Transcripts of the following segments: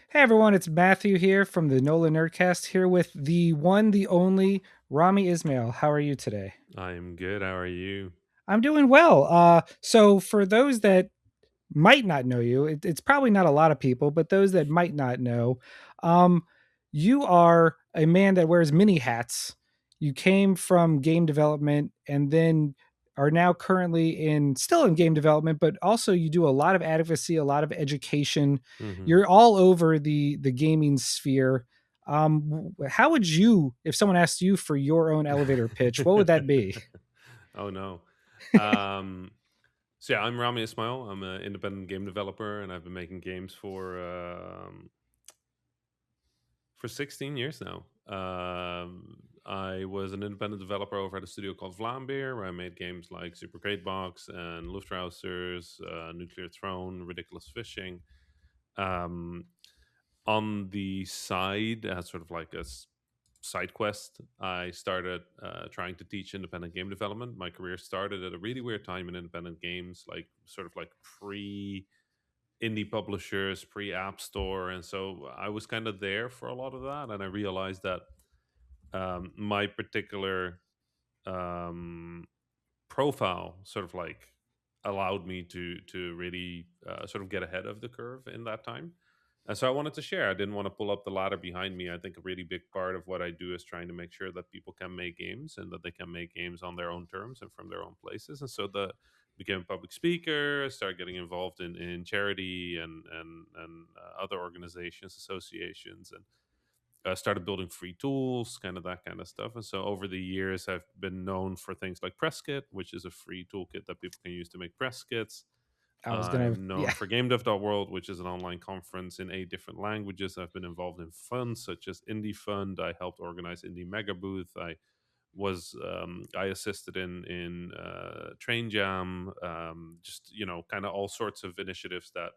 Hey everyone, it's Matthew here from the NOLAnerdcast here with the one, the only Rami Ismail. How are you today? I am good. How are you? I'm doing well. So for those that might not know you, it's probably not a lot of people, but those that might not know, um, you are a man that wears many hats. You came from game development and then are now currently still in game development, but also you do a lot of advocacy, a lot of education. Hmm. You're all over the gaming sphere. How would you, if someone asked you for your own elevator pitch, what would that be? Oh no. Um, so I'm Rami Ismail. I'm an independent game developer, and I've been making games for 16 years now. I was an independent developer over at a studio called Vlaambeer, where I made games like Super Great Box and Luftrausers, Nuclear Throne, Ridiculous Fishing. Um, on the side, as sort of like side quest, I started trying to teach independent game development. My career started at a really weird time in independent games, like sort of like pre indie publishers, pre App Store, and so I was kind of there for a lot of that, and I realized that my particular um, profile sort of like allowed me to really sort of get ahead of the curve in that time. And so I wanted to share. I didn't want to pull up the ladder behind me. I think a really big part of what I do is trying to make sure that people can make games and that they can make games on their own terms and from their own places. And so the became a public speaker, started getting involved in charity and other organizations, associations, and started building free tools, kind of that kind of stuff. And so over the years, I've been known for things like PressKit, which is a free toolkit that people can use to make press kits. I was gonna, I'm known yeah. for GameDev.world, which is an online conference in 8 different languages. I've been involved in funds such as Indie Fund. I helped organize Indie Mega Booth. I assisted in Train Jam, just kind of all sorts of initiatives that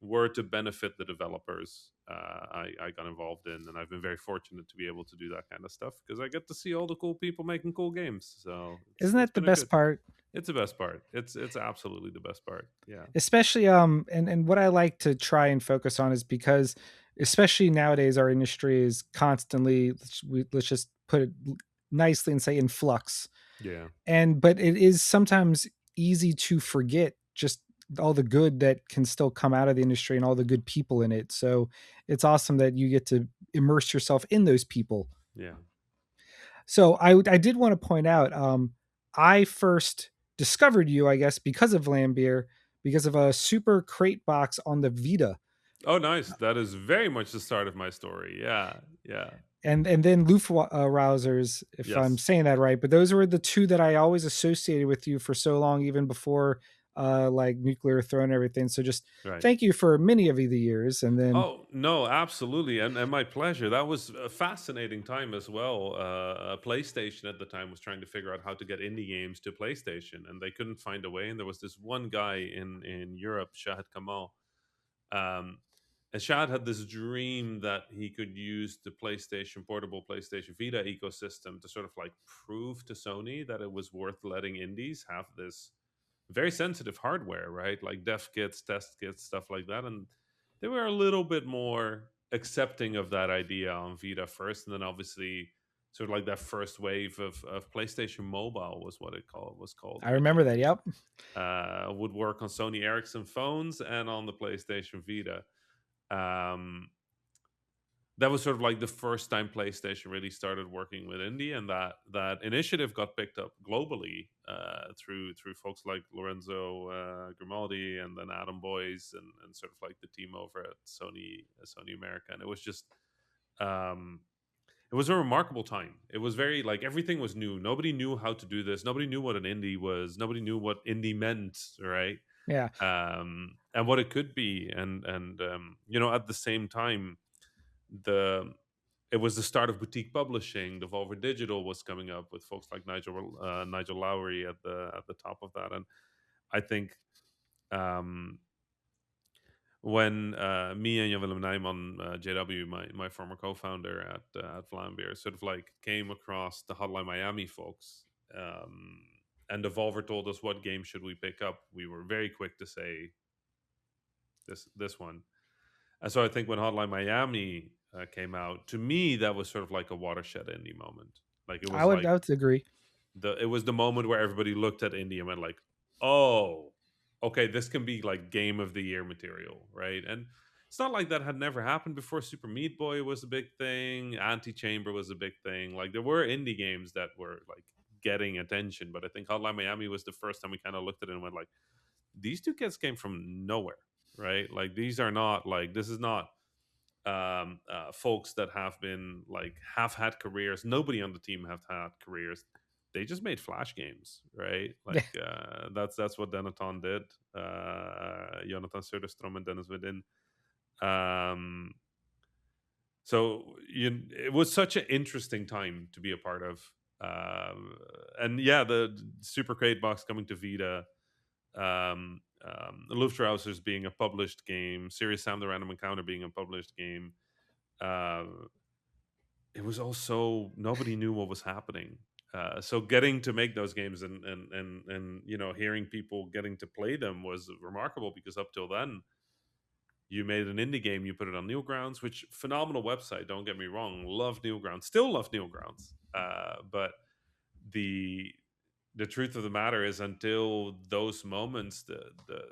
were to benefit the developers. I got involved in, and I've been very fortunate to be able to do that kind of stuff because I get to see all the cool people making cool games. So Isn't it's that the been a best good. part? It's the best part. It's absolutely the best part. Yeah. Especially and what I like to try and focus on is because especially nowadays our industry is constantly let's just put it nicely and say in flux. Yeah. And but it is sometimes easy to forget just all the good that can still come out of the industry and all the good people in it. So it's awesome that you get to immerse yourself in those people. Yeah. So I did want to point out, I first discovered you, I guess, because of Lambier, because of a super crate box on the Vita, Oh, nice. That is very much the start of my story. Yeah. Yeah. and then Luftrausers, if I'm Yes. saying that right. But those were the two that I always associated with you for so long, even before like Nuclear Throne and everything. So just Right. thank you for many of the years, and then Oh no, absolutely, and my pleasure. That was a fascinating time as well. PlayStation at the time was trying to figure out how to get indie games to PlayStation, and they couldn't find a way. And there was this one guy in Europe, Shahid Kamal, um, and Shahid had this dream that he could use the PlayStation portable PlayStation Vita ecosystem to sort of like prove to Sony that it was worth letting indies have this very sensitive hardware, right? Like dev kits, test kits, stuff like that. And they were a little bit more accepting of that idea on Vita first, and then obviously sort of like that first wave of PlayStation Mobile was called I remember that. originally. Yep. Would work on Sony Ericsson phones and on the PlayStation Vita. Um, that was sort of like the first time PlayStation really started working with indie, and that initiative got picked up globally through folks like Lorenzo Grimaldi and then Adam Boyes and sort of like the team over at Sony America, and it was just um, it was a remarkable time. It was very like everything was new. Nobody knew how to do this. Nobody knew what an indie was. Nobody knew what indie meant, right? Yeah. And what it could be, at the same time the it was the start of boutique publishing. Devolver Digital was coming up with folks like Nigel Lowry at the top of that, and I think um, when me and Jan Willem Nijman, JW, my former co-founder at Vlaambeer, sort of like came across the Hotline Miami folks, and Devolver told us what game should we pick up. We were very quick to say this one. And so I think when Hotline Miami came out, to me that was sort of like a watershed indie moment. Like it I was would like I would agree. it was the moment where everybody looked at indie and went like, "Oh, okay, this can be like game of the year material, right?" And it's not like that had never happened before. Super Meat Boy was a big thing. Antichamber was a big thing. Like there were indie games that were like getting attention, but I think Hotline Miami was the first time we kind of looked at it and went like, "These two kids came from nowhere." Right, like these are not like this is not folks that have been like have had careers. Nobody on the team have had careers. They just made flash games, right? Yeah, Like that's what Denaton did. Jonathan Söderström and Dennis Wedin. Um, it was such an interesting time to be a part of. And yeah, the Super Crate Box coming to Vita, Luftrausers being a published game, Serious Sam the Random Encounter being a published game. Uh, it was also nobody knew what was happening. So getting to make those games and hearing people getting to play them was remarkable because up till then you made an indie game, you put it on Newgrounds, which phenomenal website. Don't get me wrong, love Newgrounds, still love Newgrounds. But the the truth of the matter is, until those moments, the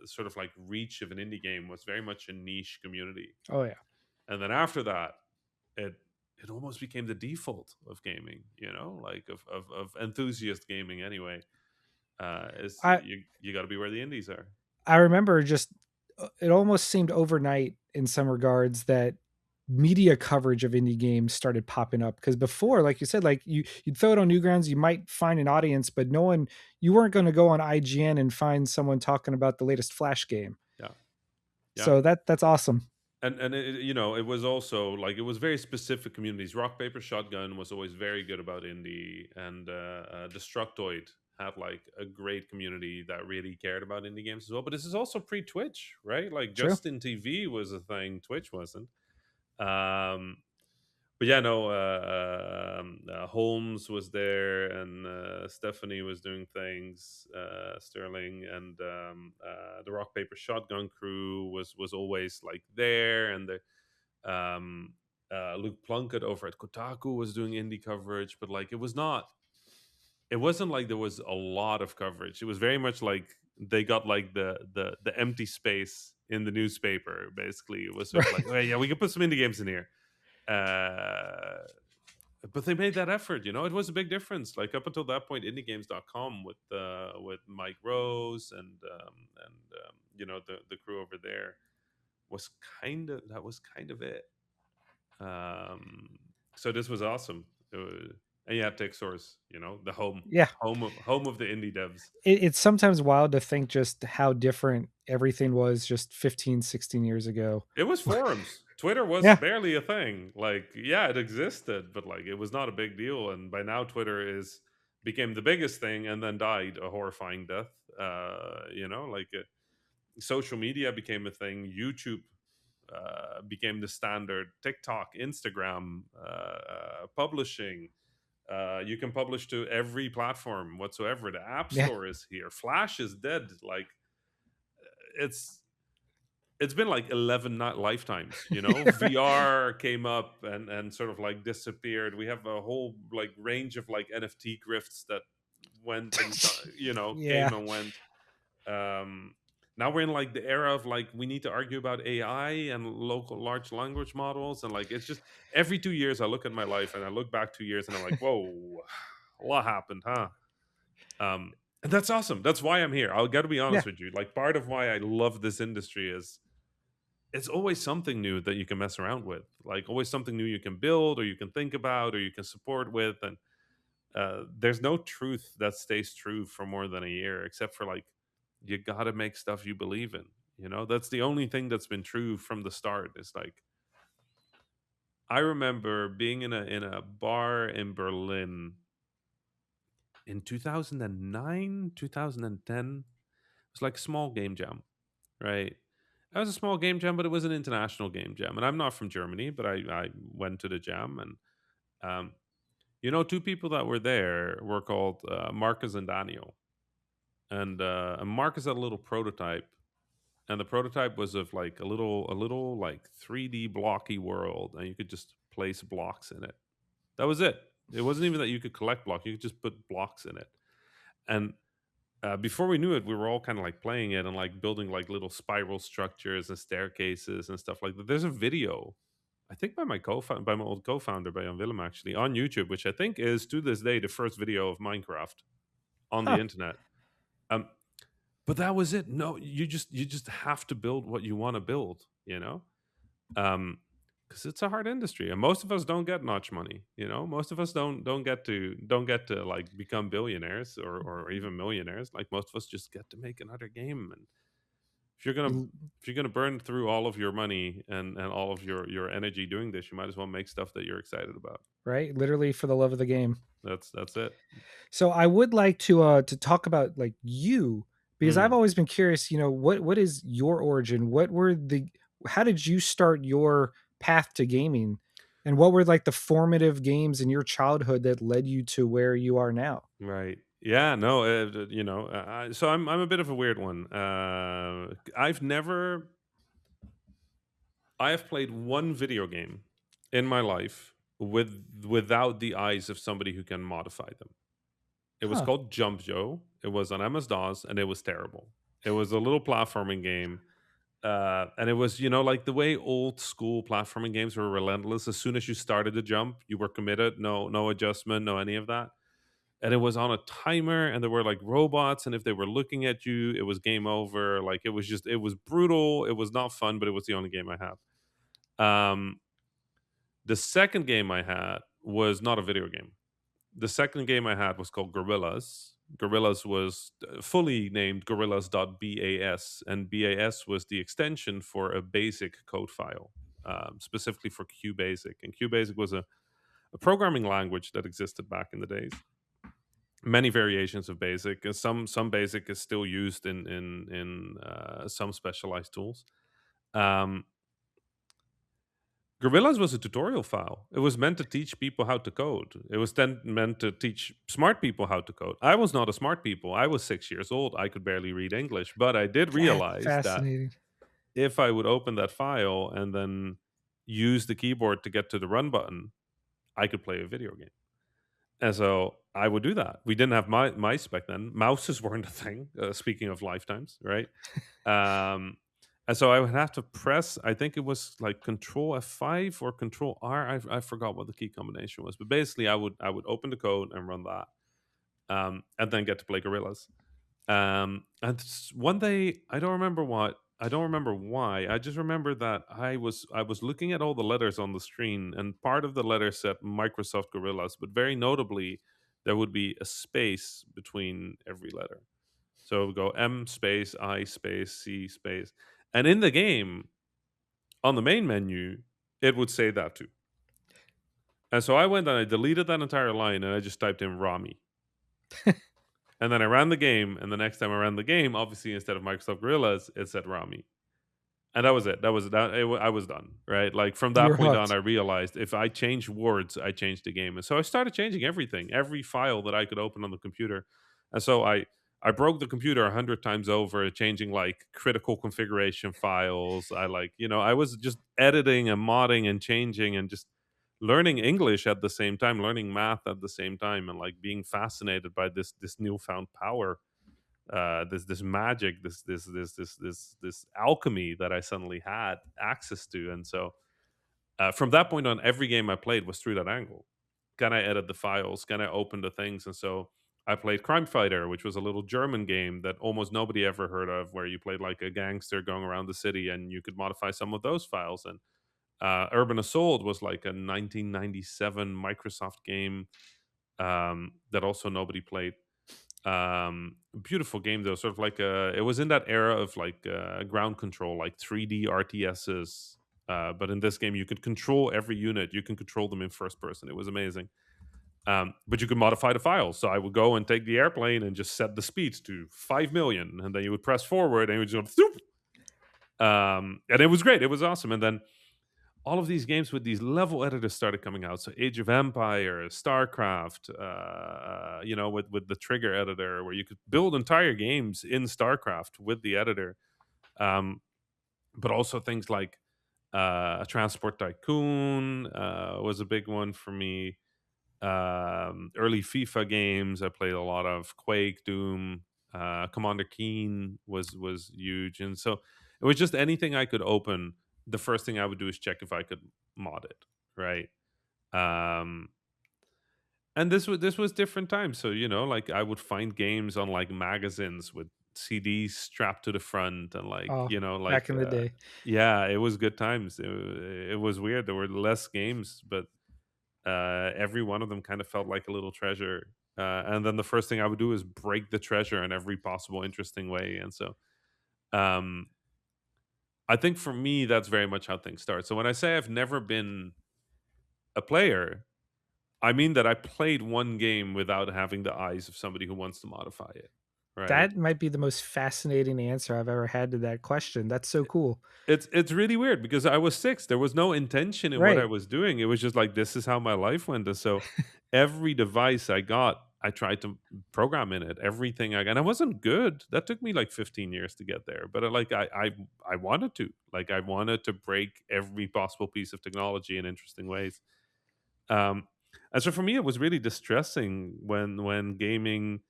sort of like reach of an indie game was very much a niche community, oh yeah. and then after that, it it almost became the default of gaming. Like of enthusiast gaming anyway. Is I you got to be where the indies are. I remember just it almost seemed overnight in some regards that media coverage of indie games started popping up because before, like you said, like you'd throw it on Newgrounds, you might find an audience, but no one, you weren't going to go on IGN and find someone talking about the latest Flash game. Yeah, yeah. So that's awesome. And it was also like it was very specific communities. Rock Paper Shotgun was always very good about indie, and Destructoid had like a great community that really cared about indie games as well. But this is also pre Twitch, right? Like True. Justin TV was a thing, Twitch wasn't. um but yeah, no, Holmes was there, and Stephanie was doing things, Sterling, and the Rock Paper Shotgun crew was always like there, and Luke Plunkett over at Kotaku was doing indie coverage, but like it wasn't like there was a lot of coverage. It was very much like they got like the empty space in the newspaper. Basically, it was sort of like, Right. oh yeah, we can put some indie games in here. Uh, but they made that effort. It was a big difference. Like up until that point, indiegames.com with Mike Rose and the crew over there was kind of it. Um, so this was awesome. And yeah, Tech the Yeah. home of the indie devs. It's sometimes wild to think just how different everything was just 15, 16 years ago. It was forums. Twitter was Yeah. barely a thing. Like, yeah, it existed, but like it was not a big deal. And by now, Twitter is became the biggest thing and then died a horrifying death. Social media became a thing. YouTube became the standard. TikTok, Instagram, publishing. You can publish to every platform whatsoever. The App Yeah. Store is here. Flash is dead. Like it's it's been like 11 not lifetimes. VR came up and sort of like disappeared. We have a whole like range of like NFT grifts that went and Yeah. came and went. um Now we're in like the era of like we need to argue about AI and local large language models, and like it's just every 2 years I look at my life and I look back 2 years and I'm like, whoa, a lot happened, huh? And that's awesome. That's why I'm here. I'll got to be Yeah. honest with you. Like part of why I love this industry is it's always something new that you can mess around with. Like always something new you can build or you can think about or you can support with. And there's no truth that stays true for more than a year, except for like you got to make stuff you believe in. That's the only thing that's been true from the start. It's like I remember being in a bar in Berlin in 2009, 2010. It was like a small game jam, right? It was a small game jam, but it was an international game jam. And I'm not from Germany, but I went to the jam. And, two people that were there were called Marcus and Daniel. And Marcus had a little prototype. and the prototype was of like a little like 3D blocky world, and you could just place blocks in it. That was it. It wasn't even that you could collect blocks; you could just put blocks in it. And before we knew it, we were all kind of like playing it and like building like little spiral structures and staircases and stuff like that. There's a video, I think by my old co-founder, by Jan Willem, actually on YouTube, which I think is to this day the first video of Minecraft on the Huh. internet. Um, but that was it. No, you just have to build what you want to build. Um, because it's a hard industry, and most of us don't get much money. Most of us don't get to like become billionaires or even millionaires. Like most of us just get to make another game. And if you're gonna You- if you're gonna burn through all of your money and all of your energy doing this, you might as well make stuff that you're excited about. right? Literally for the love of the game. That's it. So I would like to talk about like you, because I've Mm, always been curious, what is your origin? How did you start your path to gaming? And what were like the formative games in your childhood that led you to where you are now? right. Yeah. No. So I'm a bit of a weird one. I have played one video game in my life without the eyes of somebody who can modify them. It was Huh. called Jump Joe. It was on MS DOS, and it was terrible. It was a little platforming game, and it was like the way old school platforming games were relentless. As soon as you started to jump, you were committed. No adjustment, no any of that. And it was on a timer, and there were like robots, and if they were looking at you, it was game over. Like it was brutal. It was not fun, but it was the only game I had. Um, the second game I had was not a video game. The second game I had was called Gorillas. Gorillas was fully named Gorillas.bas, and BAS was the extension for a basic code file, specifically for QBasic. And QBasic was a programming language that existed back in the days. Many variations of Basic, and some Basic is still used in some specialized tools. Um, Gorillas was a tutorial file. It was meant to teach people how to code. It was then meant to teach smart people how to code. I was not a smart people. I was 6 years old. I could barely read English, but I did That's realize that fascinating. if I would open that file and then use the keyboard to get to the run button, I could play a video game. And so I would do that. We didn't have mice back then. Mouses weren't a thing. Speaking of lifetimes, right? Um, and so I would have to press. I think it was like Control F5 or Control R. I forgot what the key combination was, but basically, I would open the code and run that, and then get to play Gorillas. One day, I don't remember what. I don't remember why. I just remember that I was looking at all the letters on the screen, and part of the letter said Microsoft Gorillas, but very notably, there would be a space between every letter. So it would go M space I space C space, and in the game on the main menu, it would say that too. And so I went and I deleted that entire line, and I just typed in Rami. And then I ran the game, and the next time I ran the game, obviously instead of Microsoft Gorillas, it said Rami. And that was it. That was that. I was done. Right. Like from You that were point on, hooked. I realized if I change words, I changed the game. And so I started changing everything, every file that I could open on the computer. And so I broke the computer 100 times over, changing like critical configuration files. I was just editing and modding and changing and just learning English at the same time, learning math at the same time, and like being fascinated by this newfound power, this magic, this alchemy that I suddenly had access to. And so from that point on, every game I played was through that angle. Can I edit the files? Can I open the things? And so I played Crime Fighter, which was a little German game that almost nobody ever heard of, where you played like a gangster going around the city, and you could modify some of those files. And Urban Assault was like a 1997 Microsoft game that also nobody played. Beautiful game though, sort of like it was in that era of like ground control, like 3D RTSs. But in this game, you could control every unit. You can control them in first person. It was amazing. But you could modify the files. So I would go and take the airplane and just set the speeds to 5 million, and then you would press forward and it would just go, and it was great. It was awesome. And then all of these games with these level editors started coming out. So Age of Empires, StarCraft, with the Trigger editor, where you could build entire games in StarCraft with the editor. Um, but also things like a Transport Tycoon was a big one for me. Early FIFA games, I played a lot of Quake, Doom, Commander Keen was huge, and so it was just anything I could open. The first thing I would do is check if I could mod it, right? Um, and this was different times. So like I would find games on like magazines with CDs strapped to the front, and like Oh, back in the day. yeah, it was good times. It was weird. There were less games, but every one of them kind of felt like a little treasure. And then the first thing I would do is break the treasure in every possible interesting way. And so um, I think for me, that's very much how things start. So when I say I've never been a player, I mean that I played one game without having the eyes of somebody who wants to modify it. Right. That might be the most fascinating answer I've ever had to that question. That's so cool. It's really weird because I was 6. There was no intention in what I Right. was doing. It was just like this is how my life went. And so every device I got, I tried to program in it. Everything I got. And I wasn't good. That took me like 15 years to get there. But like I wanted to. Like I wanted to break every possible piece of technology in interesting ways. Um and so for me it was really distressing when gaming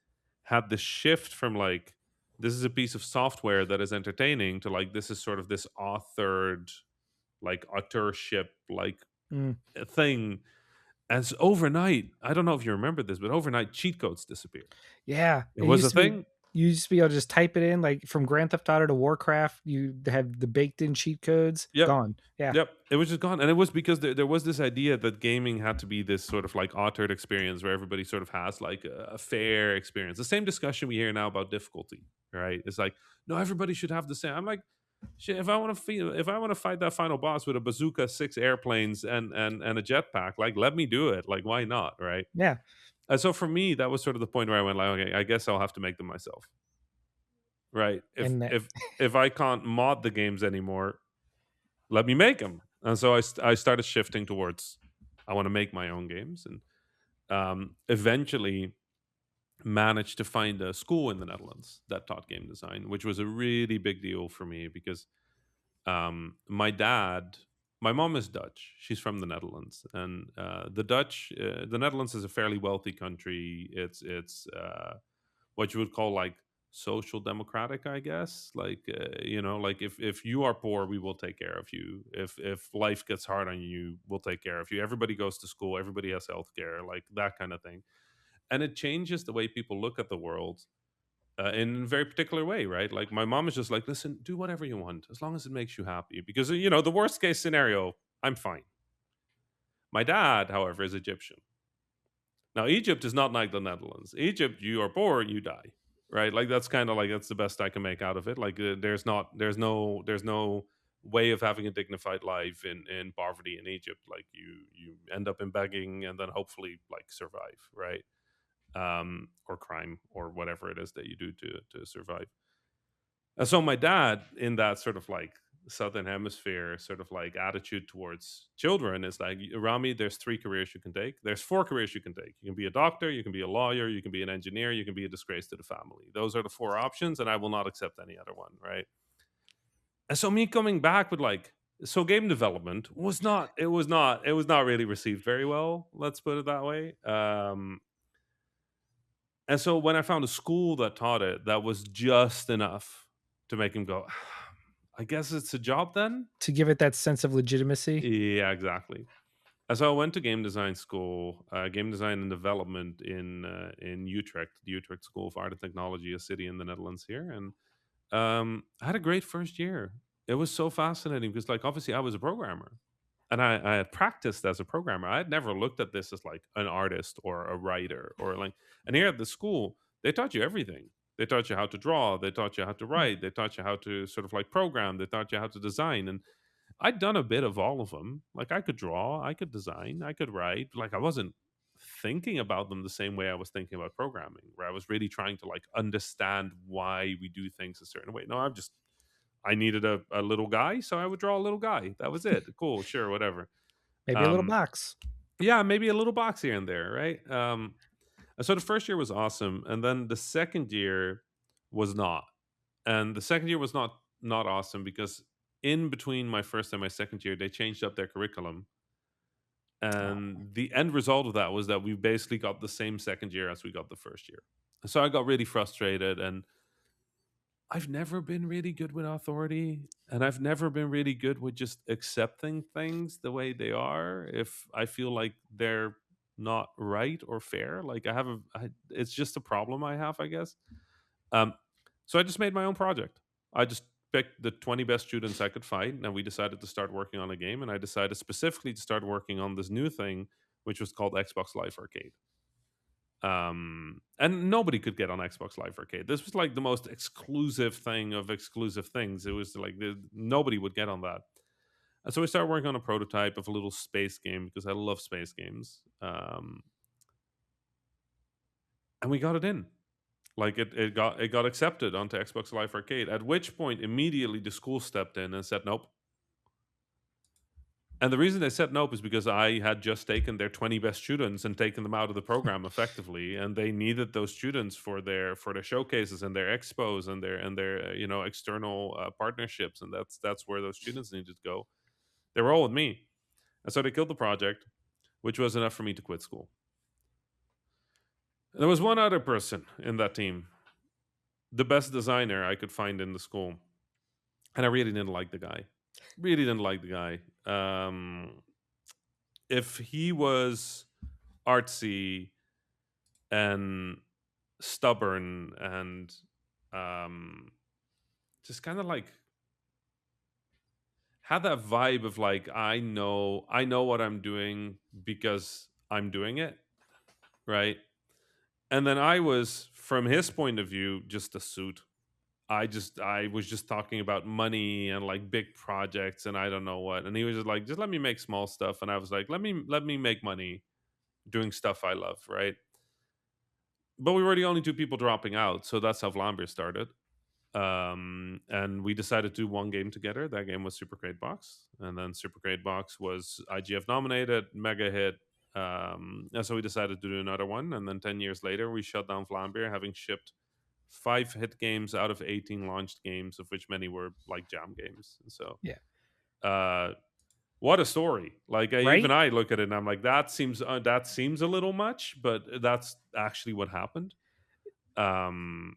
had the shift from like this is a piece of software that is entertaining to like this is sort of this authored like authorship like Mm. thing. As overnight, I don't know if you remember this, but overnight cheat codes disappeared. Yeah, It it was a used to be thing. you used to be able to just type it in, like, from Grand Theft Auto to Warcraft, you have the baked in cheat codes, Yep. gone. Yeah. Yep. It was just gone. And it was because there was this idea that gaming had to be this sort of like authored experience where everybody sort of has like a fair experience. The same discussion we hear now about difficulty, right? It's like, no, everybody should have the same. I'm like, shit, if I want to fight that final boss with a bazooka, 6 airplanes, and a jetpack, like let me do it. Like, why not? Right. Yeah, And so for me, that was sort of the point where I went like, okay, I guess I'll have to make them myself. Right. If and that if if I can't mod the games anymore, let me make them. And so I started shifting towards I want to make my own games, and eventually managed to find a school in the Netherlands that taught game design, which was a really big deal for me because my dad, my mom is Dutch. She's from the Netherlands, and the Netherlands is a fairly wealthy country. It's what you would call like social democratic, I guess. Like like if you are poor, we will take care of you. If life gets hard on you, we'll take care of you. Everybody goes to school. Everybody has healthcare, like that kind of thing. And it changes the way people look at the world in a very particular way, right? Like my mom is just like, listen, do whatever you want as long as it makes you happy. Because the worst case scenario, I'm fine. My dad, however, is Egyptian. Now Egypt is not like the Netherlands. Egypt, you are poor, you die, right? Like that's kind of like that's the best I can make out of it. Like there's no way of having a dignified life in poverty in Egypt. Like you end up in begging and then hopefully like survive, right? Or crime or whatever it is that you do to survive. And so my dad, in that sort of like southern hemisphere sort of like attitude towards children, is like, Rami, there's 3 careers you can take. There's 4 careers you can take. You can be a doctor, you can be a lawyer, you can be an engineer, you can be a disgrace to the family. Those are the 4 options, and I will not accept any other one, right? And so me coming back with like, so game development was not really received very well. Let's put it that way. And so when I found a school that taught it, that was just enough to make him go, I guess it's a job then? to give it that sense of legitimacy. Yeah, exactly. And so I went to game design school, game design and development in Utrecht, the Utrecht School of Art and Technology, a city in the Netherlands here, and I had a great first year. It was so fascinating because, like, obviously, I was a programmer, and I had practiced as a programmer. I had never looked at this as like an artist or a writer or like. And here at the school, they taught you everything. They taught you how to draw. They taught you how to Mm. write. They taught you how to sort of like program. They taught you how to design. And I'd done a bit of all of them. Like I could draw, I could design, I could write. Like I wasn't thinking about them the same way I was thinking about programming, where I was really trying to like understand why we do things a certain way. No, I needed a little guy, so I would draw a little guy. That was it. Cool, sure, whatever. Maybe a little Um, box. yeah, maybe a little box here and there, right? And so the first year was awesome, and then the second year was not. And the second year was not not awesome because in between my first and my second year, they changed up their curriculum. Oh, And the end result of that was that we basically got the same second year as we got the first year. So I got really frustrated, and I've never been really good with authority, and I've never been really good with just accepting things the way they are if I feel like they're not right or fair. Like it's just a problem I have, I guess. Um, so I just made my own project. I just picked the 20 best students I could find, and we decided to start working on a game. And I decided specifically to start working on this new thing, which was called Xbox Live Arcade. And nobody could get on Xbox Live Arcade. This was like the most exclusive thing of exclusive things. It was like nobody would get on that. And so we started working on a prototype of a little space game because I love space games. And we got it in. Like it got accepted onto Xbox Live Arcade. At which point, immediately the school stepped in and said nope. And the reason they said nope is because I had just taken their 20 best students and taken them out of the program effectively, and they needed those students for their showcases and their expos and their external partnerships, and that's where those students needed to go. They were all with me, and so they killed the project, which was enough for me to quit school. There was one other person in that team, the best designer I could find in the school, and I really didn't like the guy. Really didn't like the guy. If he was artsy and stubborn and um, just kind of like had that vibe of like I know what I'm doing because I'm doing it, right? And then I was, from his point of view, just a suit. I was just talking about money and like big projects and I don't know what. And he was just like, just let me make small stuff. And I was like, let me make money doing stuff I love, right? But we were the only two people dropping out, so that's how Vlambeer started. And we decided to do one game together. That game was Super Crate Box, and then Super Crate Box was IGF nominated, mega hit. And so we decided to do another one. And then 10 years later, we shut down Vlambeer, having shipped 5 hit games out of 18 launched games, of which many were like jam games. And so, yeah. uh, what a story! Like even Right? I look at it and I'm like, that seems a little much, but that's actually what happened. Um,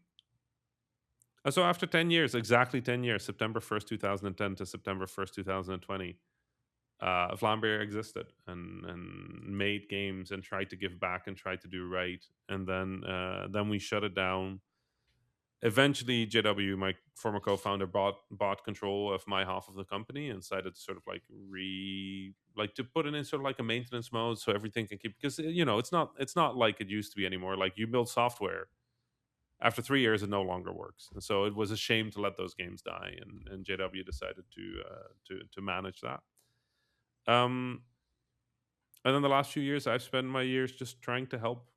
and so after 10 years, exactly 10 years, September 1st, 2010 to September 1st, 2020, Vlambeer existed and made games and tried to give back and tried to do right. And then we shut it down. Eventually, JW, my former co-founder, bought control of my half of the company and decided to sort of like to put it in sort of like a maintenance mode so everything can keep, because it's not like it used to be anymore. Like you build software, after 3 years it no longer works, and so it was a shame to let those games die, and JW decided to manage that. um and then the last few years I've spent my years just trying to help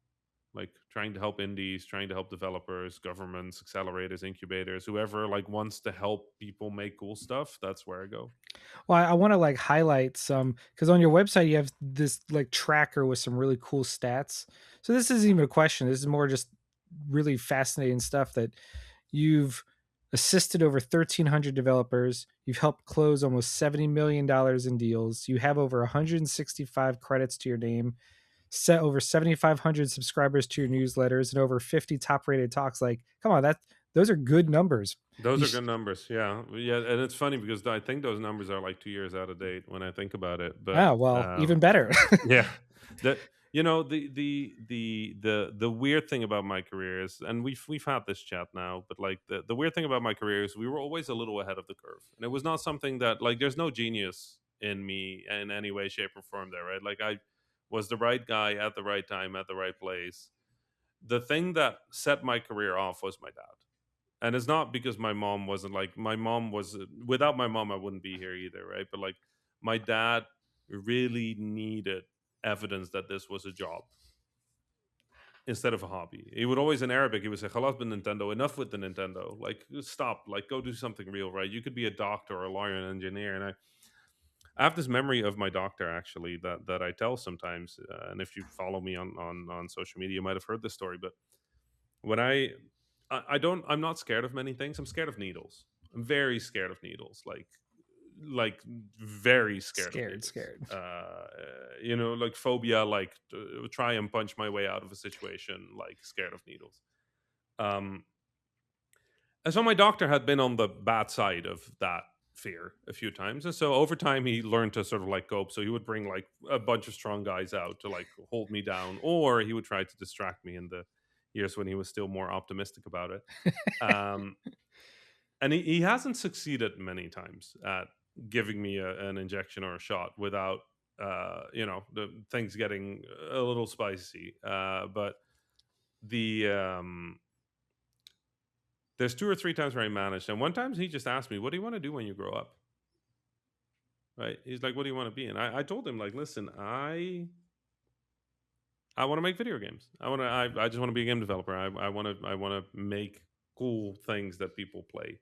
indies, trying to help developers, governments, accelerators, incubators, whoever like wants to help people make cool stuff. That's where I go. Well, I want to like highlight some because on your website you have this like tracker with some really cool stats. So this isn't even a question. This is more just really fascinating stuff that you've assisted over 1,300 developers. You've helped close almost $70 million in deals. You have over 165 credits to your name, set over 7,500 subscribers to your newsletters, and over 50 top rated talks. Like, come on, those are good numbers. Those You are good numbers. Yeah. Yeah. And it's funny because I think those numbers are like 2 years out of date when I think about it. But oh, well, even better. yeah, the the weird thing about my career is, and we've had this chat now, but like the weird thing about my career is we were always a little ahead of the curve, and it was not something that, like, there's no genius in me in any way, shape, or form there, right? Like I was the right guy at the right time at the right place. The thing that set my career off was my dad, and it's not because my mom was, without my mom I wouldn't be here either, right? But like my dad really needed evidence that this was a job instead of a hobby. He would always, in Arabic, he would say, "Khalas bin Nintendo, enough with the Nintendo. Like stop, like go do something real, right? You could be a doctor or a lawyer and an engineer." And I have this memory of my doctor actually that I tell sometimes, and if you follow me on social media, you might have heard this story. But when I'm not scared of many things. I'm scared of needles. I'm very scared of needles, like very scared of Scared, needles. scared. Like phobia, like try and punch my way out of a situation, like scared of needles. Um, and so my doctor had been on the bad side of that fear a few times. And so over time he learned to sort of like cope. So he would bring like a bunch of strong guys out to like hold me down, or he would try to distract me in the years when he was still more optimistic about it. Um, and he hasn't succeeded many times at giving me an injection or a shot without the things getting a little spicy. But the there's two or three times where I managed, and one time he just asked me, "What do you want to do when you grow up?" Right? He's like, "What do you want to be?" And I told him, like, "Listen, I want to make video games. I just want to be a game developer. I want to make cool things that people play."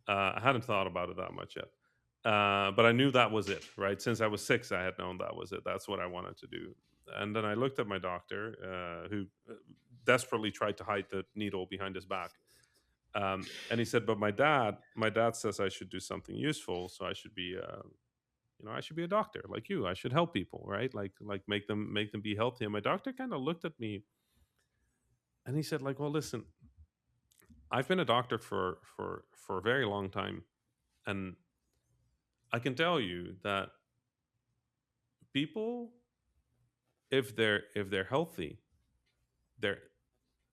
I hadn't thought about it that much yet, but I knew that was it. Right? Since I was 6, I had known that was it. That's what I wanted to do. And then I looked at my doctor, who desperately tried to hide the needle behind his back. And he said, "But my dad says I should do something useful. So I should be, I should be a doctor like you. I should help people, right? Like make them be healthy." And my doctor kind of looked at me and he said, like, "Well, listen, I've been a doctor for a very long time, and I can tell you that people, if they're healthy, their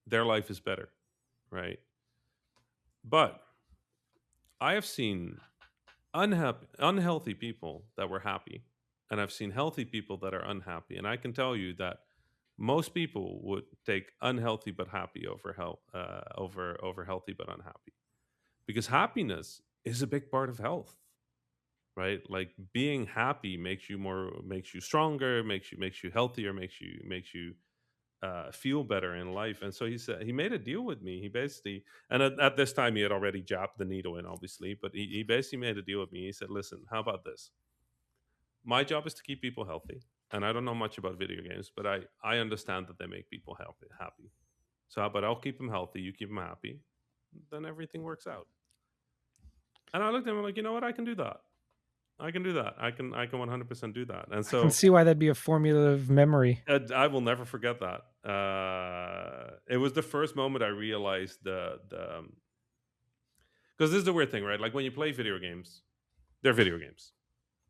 their life is better, right? But I have seen unhealthy people that were happy, and I've seen healthy people that are unhappy. And I can tell you that most people would take unhealthy but happy over healthy but unhappy, because happiness is a big part of health, right? Like being happy makes you stronger, makes you healthier, makes you feel better in life. And so he said he made a deal with me. He basically, and at this time he had already jabbed the needle in, obviously, but he basically made a deal with me. He said, "Listen, how about this? My job is to keep people healthy, and I don't know much about video games, but I understand that they make people happy. So how about I'll keep them healthy, you keep them happy, then everything works out." And I looked at him like, you know what, I can do that. I can do that. I can 100% do that. And I can so see why that'd be a formulative memory. I will never forget that. It was the first moment I realized the because this is the weird thing, right? Like when you play video games, they're video games,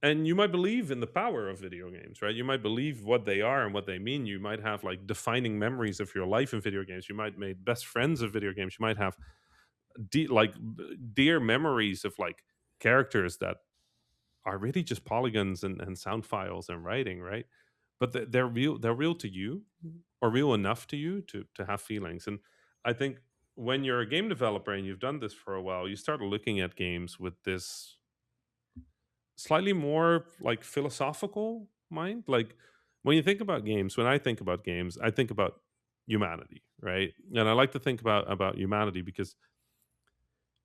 and you might believe in the power of video games, right? You might believe what they are and what they mean. You might have like defining memories of your life in video games. You might make best friends of video games. You might have dear memories of like characters that are really just polygons and sound files and writing, right? But they're real. They're real to you, or real enough to you to have feelings. And I think when you're a game developer and you've done this for a while, you start looking at games with this slightly more like philosophical mind. Like when you think about games, when I think about games, I think about humanity, right? And I like to think about humanity because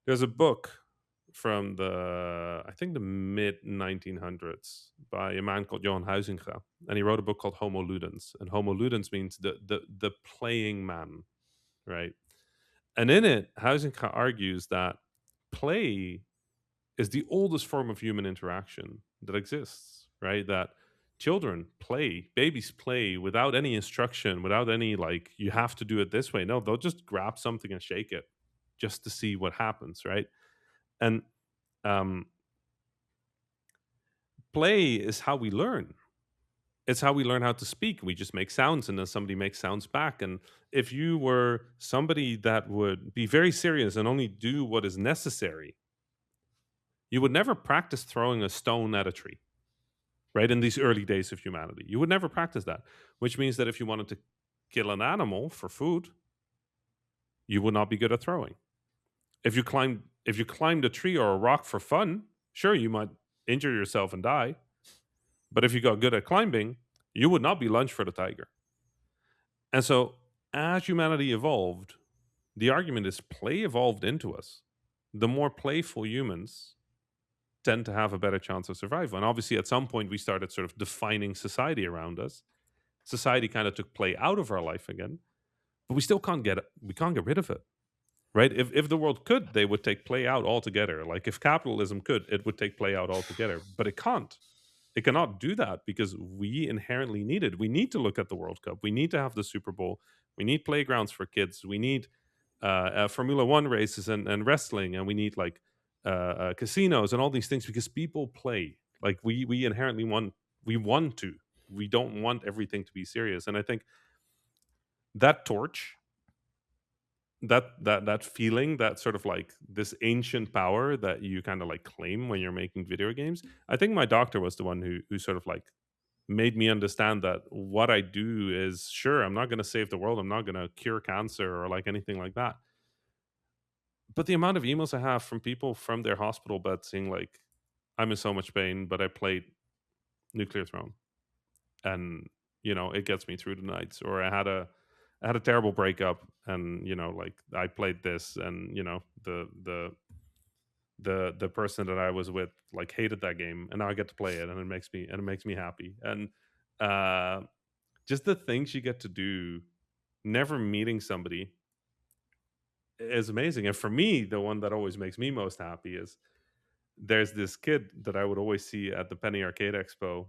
there's a book from the I think the mid 1900s by a man called Johan Huizinga, and he wrote a book called Homo Ludens. And Homo Ludens means the playing man, right? And in it, Huizinga argues that play is the oldest form of human interaction that exists, right? That children play, babies play without any instruction, without any like you have to do it this way. No, they'll just grab something and shake it just to see what happens, right? And um, play is how we learn. It's how we learn how to speak. We just make sounds and then somebody makes sounds back. And if you were somebody that would be very serious and only do what is necessary, you would never practice throwing a stone at a tree, right? In these early days of humanity, you would never practice that, which means that if you wanted to kill an animal for food, you would not be good at throwing. If you climbed a tree or a rock for fun, sure, you might injure yourself and die. But if you got good at climbing, you would not be lunch for the tiger. And so, as humanity evolved, the argument is play evolved into us. The more playful humans tend to have a better chance of survival. And obviously, at some point, we started sort of defining society around us. Society kind of took play out of our life again, but we still can't get rid of it. right? If the world could, they would take play out altogether. Like if capitalism could, it would take play out altogether, but it can't. It cannot do that because we inherently need it. We need to look at the World Cup. We need to have the Super Bowl. We need playgrounds for kids. We need Formula One races and wrestling, and we need like casinos and all these things because people play. Like we inherently want, we want to. We don't want everything to be serious, and I think that torch, that feeling, that sort of like this ancient power that you kind of like claim when you're making video games. I think my doctor was the one who sort of like made me understand that what I do is, sure, I'm not going to save the world, I'm not going to cure cancer or like anything like that. But the amount of emails I have from people from their hospital bed saying like, I'm in so much pain, but I played Nuclear Throne, and it gets me through the nights. Or I had a terrible breakup, and like I played this, and the person that I was with like hated that game, and now I get to play it, and it makes me happy. And uh just the things you get to do, never meeting somebody, is amazing. And for me, the one that always makes me most happy is, there's this kid that I would always see at the Penny Arcade Expo.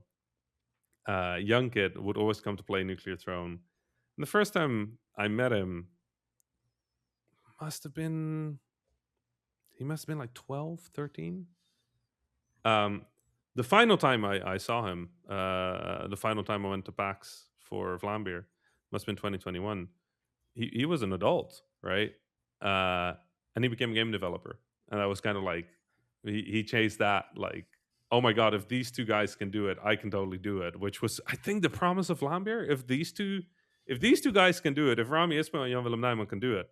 Young kid would always come to play Nuclear Throne. And the first time I met him, must have been he must have been like 12, 13. Um, the final time I saw him, the final time I went to PAX for Vlambeer, must have been 2021. He was an adult, right? Uh, and he became a game developer, and I was kind of like, he chased that, like, oh my god, if these two guys can do it, I can totally do it. Which was, I think, the promise of Vlambeer. If these two guys can do it, if Rami Ismail and Jan Willem Nijman can do it,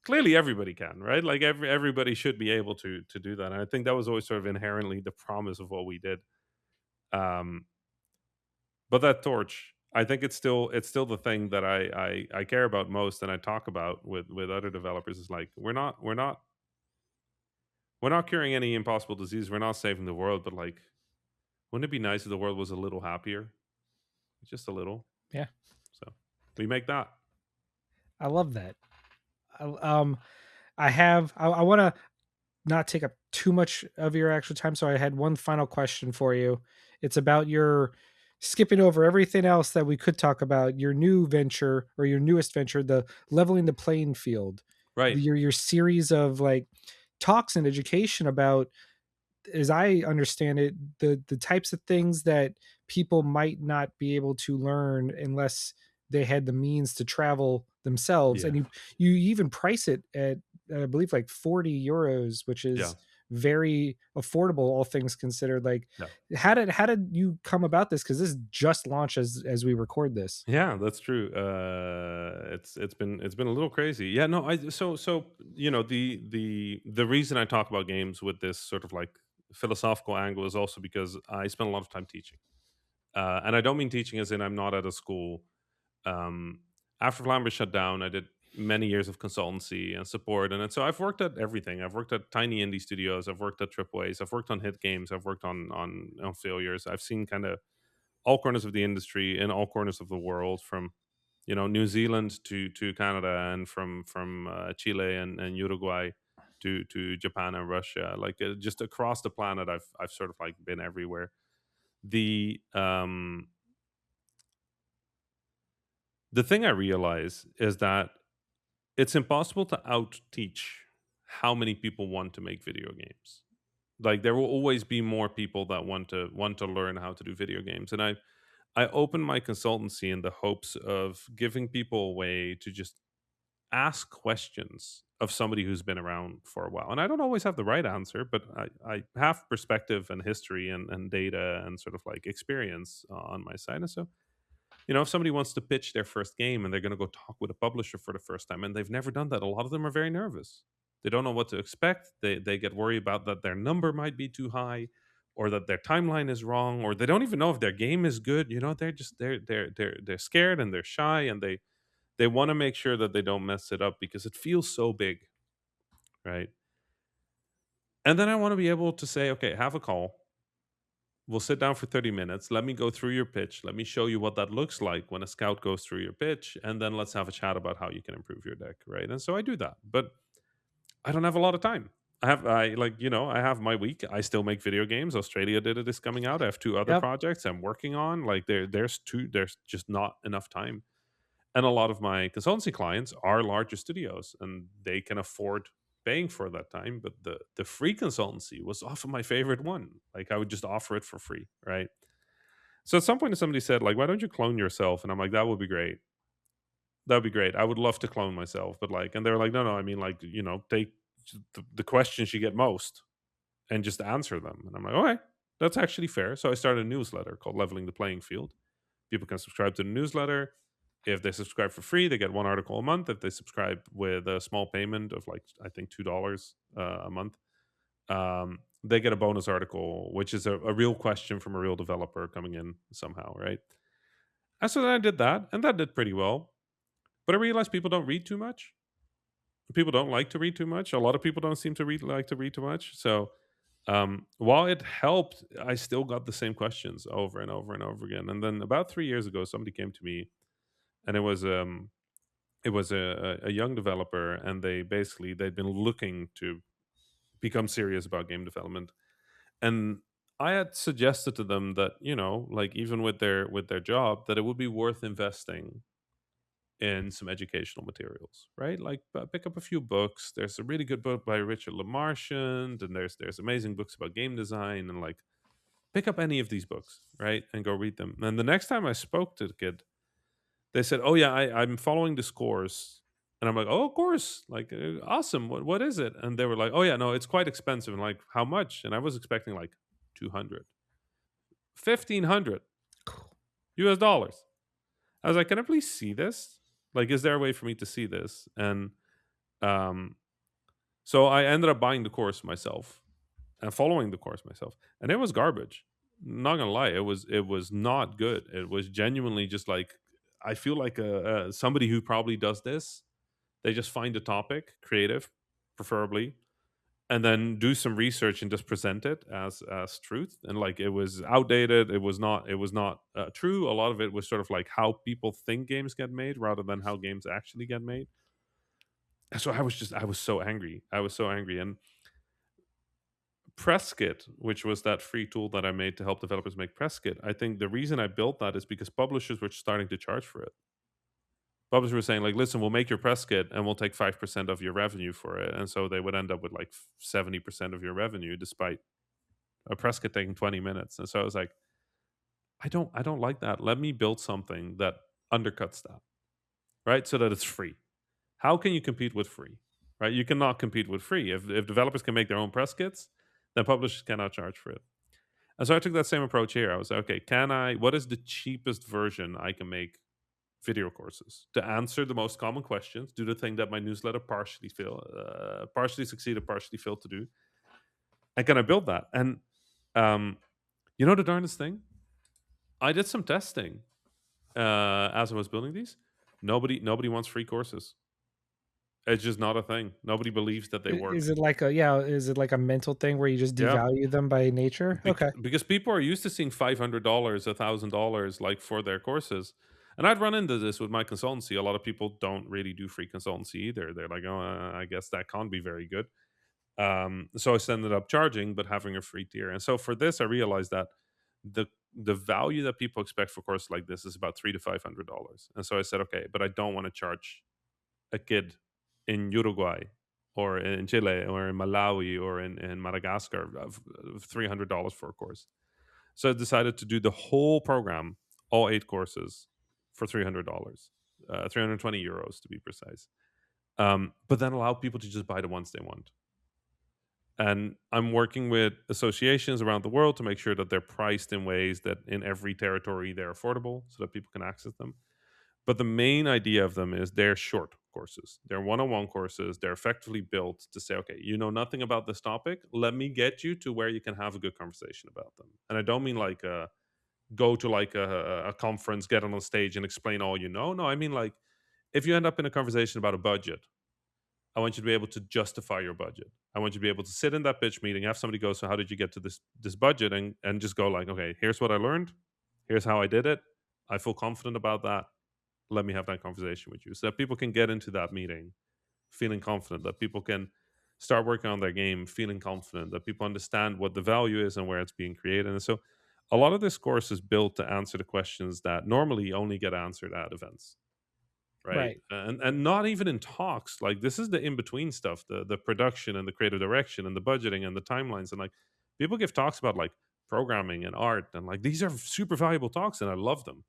clearly everybody can, right? Like everybody should be able to do that. And I think that was always sort of inherently the promise of what we did. Um, but that torch, I think it's still the thing that I care about most, and I talk about with other developers, is like, we're not curing any impossible disease, we're not saving the world, but like, wouldn't it be nice if the world was a little happier, just a little? Yeah, So we make that. I love that. Um, I want to not take up too much of your actual time, so I had one final question for you. It's about your skipping over everything else that we could talk about. Your new venture, or your newest venture, the leveling the playing field. Right. Your series of like talks and education about, as I understand it, the types of things that people might not be able to learn unless they had the means to travel themselves. Yeah. And you even price it at, I believe, like 40 euros, which Yeah. is very affordable, all things considered. Like, Yeah. how did you come about this? Because this just launched as we record this. Yeah, that's true. It's been a little crazy. Yeah, no, so the reason I talk about games with this sort of like philosophical angle is also because I spend a lot of time teaching, and I don't mean teaching as in I'm not at a school. Um, After Flamber shut down, I did many years of consultancy and support, and so I've worked at everything. I've worked at tiny indie studios. I've worked at AAA's. I've worked on hit games. I've worked on failures. I've seen kind of all corners of the industry in all corners of the world, from New Zealand to Canada, and from Chile and Uruguay to Japan and Russia. Like, just across the planet, I've sort of like been everywhere. The the thing I realize is that it's impossible to out teach how many people want to make video games. Like, there will always be more people that want to learn how to do video games, and I open my consultancy in the hopes of giving people a way to just ask questions of somebody who's been around for a while. And I don't always have the right answer, but I have perspective and history and data and sort of like experience on my side. And so, if somebody wants to pitch their first game and they're going to go talk with a publisher for the first time and they've never done that, a lot of them are very nervous. They don't know what to expect. They get worried about that their number might be too high, or that their timeline is wrong, or they don't even know if their game is good. They're just they're scared and they're shy, and they want to make sure that they don't mess it up because it feels so big, right? And then I want to be able to say, okay, have a call. We'll sit down for 30 minutes. Let me go through your pitch. Let me show you what that looks like when a scout goes through your pitch. And then let's have a chat about how you can improve your deck, right? And so I do that. But I don't have a lot of time. I like, I have my week. I still make video games. Australia did it is coming out. I have two other Yep. projects I'm working on. Like there's just not enough time. And a lot of my consultancy clients are larger studios and they can afford paying for that time. But the free consultancy was often my favorite one. Like I would just offer it for free, right? So at some point somebody said, like, why don't you clone yourself? And I'm like, that would be great. That would be great. I would love to clone myself. But like, and they're like, no, no, I mean, like, take the questions you get most and just answer them. And I'm like, okay, that's actually fair. So I started a newsletter called Leveling the Playing Field. People can subscribe to the newsletter. If they subscribe for free, they get one article a month. If they subscribe with a small payment of like I think $2 a month, they get a bonus article, which is a real question from a real developer coming in somehow, right? And so then I did that, and that did pretty well. But I realized people don't read too much. People don't like to read too much. A lot of people don't seem to like to read too much. So while it helped, I still got the same questions over and over and over again. And then about 3 years ago, somebody came to me, and it was a young developer, and they'd been looking to become serious about game development. And I had suggested to them that, like even with their job, that it would be worth investing in some educational materials, right? Like pick up a few books. There's a really good book by Richard LeMarchand, and there's amazing books about game design, and like pick up any of these books, right, and go read them. And the next time I spoke to the kid, they said, "Oh yeah, I'm following this course." And I'm like, "Oh, course, like awesome. What is it?" And they were like, "Oh yeah, no, it's quite expensive." And like, how much? And I was expecting like 200, 1,500 US dollars. I was like, "Can I please see this? Like, is there a way for me to see this?" And um, so I ended up buying the course myself and following the course myself, and it was garbage. Not gonna lie, it was not good. It was genuinely just like I feel like somebody who probably does this. They just find a topic, creative, preferably, and then do some research and just present it as truth. And like it was outdated. It was not true. A lot of it was sort of like how people think games get made rather than how games actually get made. And so I was so angry. I was so angry. And Presskit, which was that free tool that I made to help developers make Presskit, I think the reason I built that is because publishers were starting to charge for it. Publishers were saying, like, listen, we'll make your Presskit and we'll take 5% of your revenue for it. And so they would end up with like 70% of your revenue despite a Presskit taking 20 minutes. And so I was like, I don't like that. Let me build something that undercuts that, right? So that it's free. How can you compete with free? Right? You cannot compete with free. If developers can make their own Presskits, then publishers cannot charge for it. And so I took that same approach here. I was like, okay, what is the cheapest version I can make video courses to answer the most common questions, do the thing that my newsletter partially succeeded, partially failed to do, and can I build that? And um, the darndest thing, I did some testing as I was building these. Nobody wants free courses. It's just not a thing. Nobody believes that they Is work. it like a yeah? Is it like a mental thing where you just Yeah, devalue them by nature? Okay. because people are used to seeing $500, $1,000 like for their courses. And I'd run into this with my consultancy. A lot of people don't really do free consultancy either. They're like, oh, I guess that can't be very good. So I ended up charging, but having a free tier. And so for this, I realized that the the value that people expect for courses like this is about $300 to $500. And so I said, okay, but I don't want to charge a kid in Uruguay or in Chile or in Malawi or in Madagascar of $300 for a course. So I decided to do the whole program, all 8 courses, for $300, 320 euros to be precise. But then allow people to just buy the ones they want. And I'm working with associations around the world to make sure that they're priced in ways that in every territory they're affordable so that people can access them. But the main idea of them is they're short courses. They're one-on-one courses. They're effectively built to say, okay, you know nothing about this topic. Let me get you to where you can have a good conversation about them. And I don't mean like go to like a conference, get on a stage and explain all you know. No, I mean like if you end up in a conversation about a budget, I want you to be able to justify your budget. I want you to be able to sit in that pitch meeting, have somebody go, so how did you get to this budget? And just go like, okay, here's what I learned. Here's how I did it. I feel confident about that. Let me have that conversation with you. So that people can get into that meeting feeling confident, that people can start working on their game feeling confident, that people understand what the value is and where it's being created. And so a lot of this course is built to answer the questions that normally only get answered at events, right? Right. And not even in talks. Like, this is the in between stuff, the production and the creative direction and the budgeting and the timelines. And like, people give talks about like programming and art, and like, these are super valuable talks and I love them,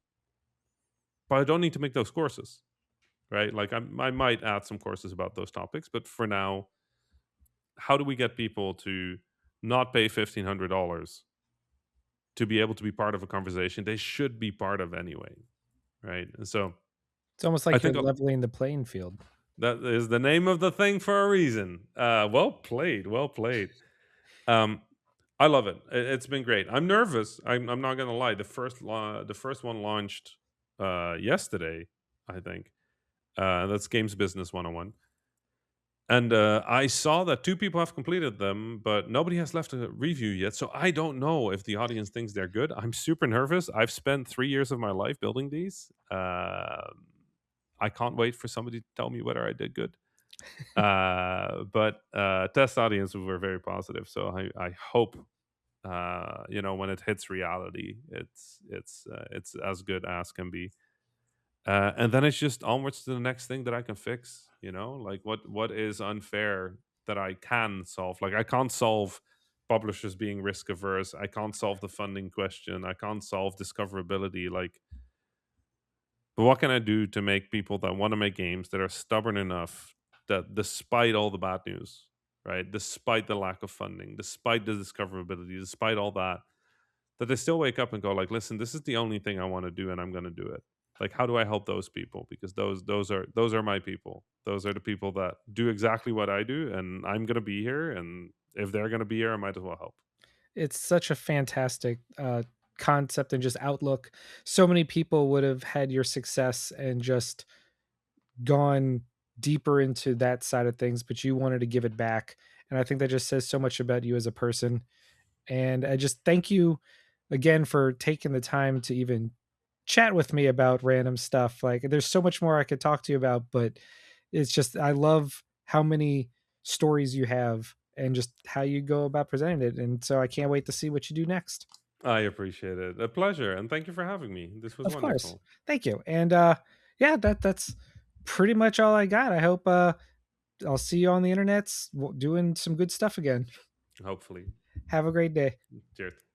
but I don't need to make those courses, right? Like, I might add some courses about those topics, but for now, how do we get people to not pay $1,500 to be able to be part of a conversation they should be part of anyway, right? And so It's almost I like you're think leveling the playing field. that is the name of the thing for a reason. Well played, well played. Um, I love it. It's been great. I'm nervous. I'm not gonna lie. The first one launched yesterday, I think. That's Games Business 101. And I saw that two people have completed them, but nobody has left a review yet. So I don't know if the audience thinks they're good. I'm super nervous. I've spent 3 years of my life building these. I can't wait for somebody to tell me whether I did good. But test audience were very positive. So I hope, when it hits reality, it's as good as can be. And then it's just onwards to the next thing that I can fix. Like, what is unfair that I can solve? Like, I can't solve publishers being risk averse. I can't solve the funding question. I can't solve discoverability. Like, but what can I do to make people that want to make games, that are stubborn enough, that despite all the bad news, right, despite the lack of funding, despite the discoverability, despite all that, that they still wake up and go like, listen, this is the only thing I want to do and I'm going to do it. Like, how do I help those people? Because those are my people. Those are the people that do exactly what I do, and I'm going to be here, and if they're going to be here, I might as well help. It's such a fantastic concept and just outlook. So many people would have had your success and just gone deeper into that side of things, but you wanted to give it back. And I think that just says so much about you as a person. And I just thank you again for taking the time to even chat with me about random stuff. Like, there's so much more I could talk to you about, but it's just, I love how many stories you have and just how you go about presenting it. And so I can't wait to see what you do next. I appreciate it. A pleasure, and thank you for having me. This was Of course. wonderful. Thank you. And yeah, that's pretty much all I got. I hope I'll see you on the internets doing some good stuff again. Hopefully. Have a great day. Cheers.